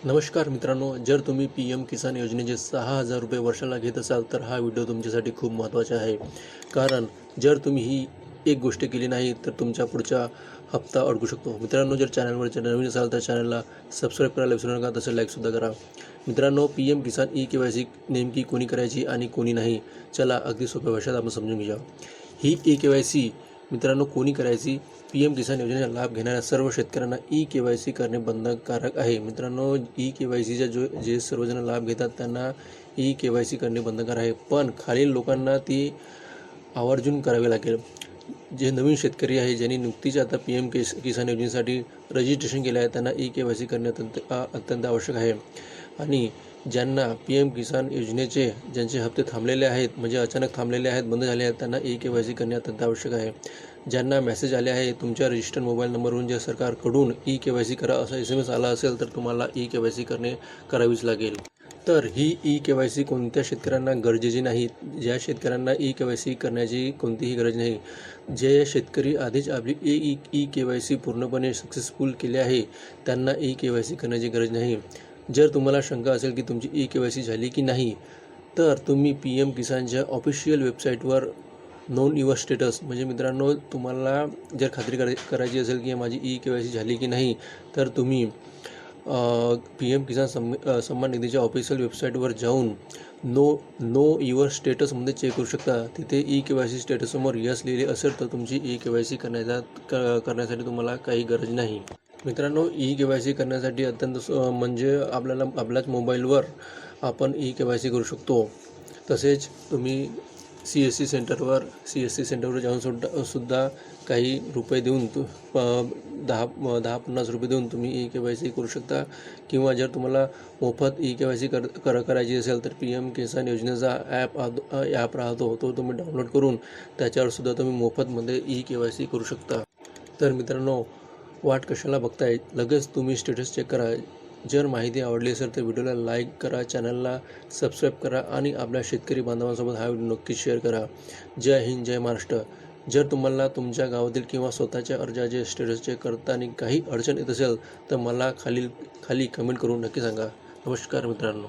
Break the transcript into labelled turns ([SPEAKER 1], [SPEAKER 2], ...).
[SPEAKER 1] नमस्कार मित्रांनो, जर तुम्ही पी-एम किसान योजनेचे 6,000 रुपये वर्षाला घेत असाल, तर हा व्हिडिओ तुमच्यासाठी खूप महत्त्वाचा आहे. कारण जर तुम्ही ही एक गोष्ट केली नाही, तर तुमचा पुढचा हप्ता अडकू शकतो. मित्रांनो, जर नवीन असाल, तर चॅनलला सबस्क्राईब करायला विसरू नका, तसं लाईकसुद्धा करा. मित्रांनो, पी-एम किसान ई-के-वाय-सी नेमकी कोणी करायची आणि कोणी नाही? चला, अगदी सोप्या भाषेत आपण समजून घेऊया. ही ई-के-वाय-सी मित्रांनो कोणी करायची? पी-एम किसान योजनेचा लाभ घेणाऱ्या सर्व शेतकऱ्यांना ई-के-वाय-सी करणे बंधनकारक आहे. मित्रांनो, ई-के-वाय-सीचा जे सर्वजण लाभ घेतात त्यांना ई-के-वाय-सी करणे बंधनकारक आहे. पण खालील लोकांना ती आवर्जून करावी लागेल. जे नवीन शेतकरी आहे, ज्यांनी नुकतीच आता पी-एम किसान योजनेसाठी रजिस्ट्रेशन केले आहे, त्यांना ई-के-वाय-सी करणे अत्यंत आवश्यक आहे. आणि ज्यांना पी-एम किसान योजनेचे ज्यांचे हप्ते थांबलेले आहेत, म्हणजे अचानक थांबलेले आहेत, बंद झाले आहेत, त्यांना ई-के-वाय-सी करणे अत्यंत आवश्यक आहे. ज्यांना मेसेज आले आहे, तुमच्या रजिस्टर्ड मोबाईल नंबरवरून जे सरकारकडून ई-के-वाय-सी करा असा SMS आला असेल, तर तुम्हाला ई-के-वाय-सी करावीच लागेल. तर ही ई-के-वाय-सी कोणत्या शेतकऱ्यांना गरजेची नाही. ज्या शेतकऱ्यांना ई-के-वाय-सी करण्याची कोणतीही गरज नाही. जे शेतकरी आधीच आपली ई-के-वाय-सी पूर्णपणे सक्सेसफुल केली आहे, त्यांना ई-के-वाय-सी करण्याची गरज नाही. जर तुम्हाला शंका असेल की तुमची ई-के-वाय-सी झाली की नाही, तर तुम्ही पी-एम किसानच्या ऑफिशियल वेबसाईटवर नोंद युअर स्टेटस म्हणजे मित्रांनो, तुम्हाला जर खात्री करायची असेल की माझी ई-के-वाय-सी झाली की नाही, तर तुम्ही पी-एम किसान सन्मान निधीच्या ऑफिशियल वेबसाईटवर जाऊन नो युअर स्टेटसमध्ये चेक करू शकता. तिथे ई-के-वाय-सी स्टेटससमोर यस लिहिले असेल, तर तुमची ई-के-वाय-सी करण्यासाठी तुम्हाला काही गरज नाही. मित्रांनो, ई-के-वाय-सी करण्यासाठी म्हणजे आपल्याच मोबाईलवर आपण ई-के-वाय-सी करू शकतो. तसेच तुम्ही सी-एस-सी सेंटरवर जाऊन सुद्धा काही रुपये देऊन 10-50 रुपये देऊन तुम्ही ई-के-वाय-सी करू शकता. किंवा जर तुम्हाला मोफत ई-के-वाय-सी करायची असेल, तर पी-एम किसान योजनेचा ॲप राहतो, तो तुम्ही डाउनलोड करून त्याच्यावर सुद्धा तुम्ही मोफतमध्ये ई-के-वाय-सी करू शकता. तर मित्रांनो, वाट कशाला बघताय? लगेच तुम्ही स्टेटस चेक करा. जर माहिती आवडली असेल तर व्हिडिओला लाईक करा, चॅनलला सबस्क्राईब करा आणि आपल्या शेतकरी बांधवांसोबत हा व्हिडिओ नक्की शेअर करा. जय हिंद, जय महाराष्ट्र. जर तुम्हाला तुमच्या गावातील किंवा स्वतःच्या अर्जाचे स्टेटस चेक करताना काही अडचण येत असेल, तर मला खाली कमेंट करून नक्की सांगा. नमस्कार मित्रांनो.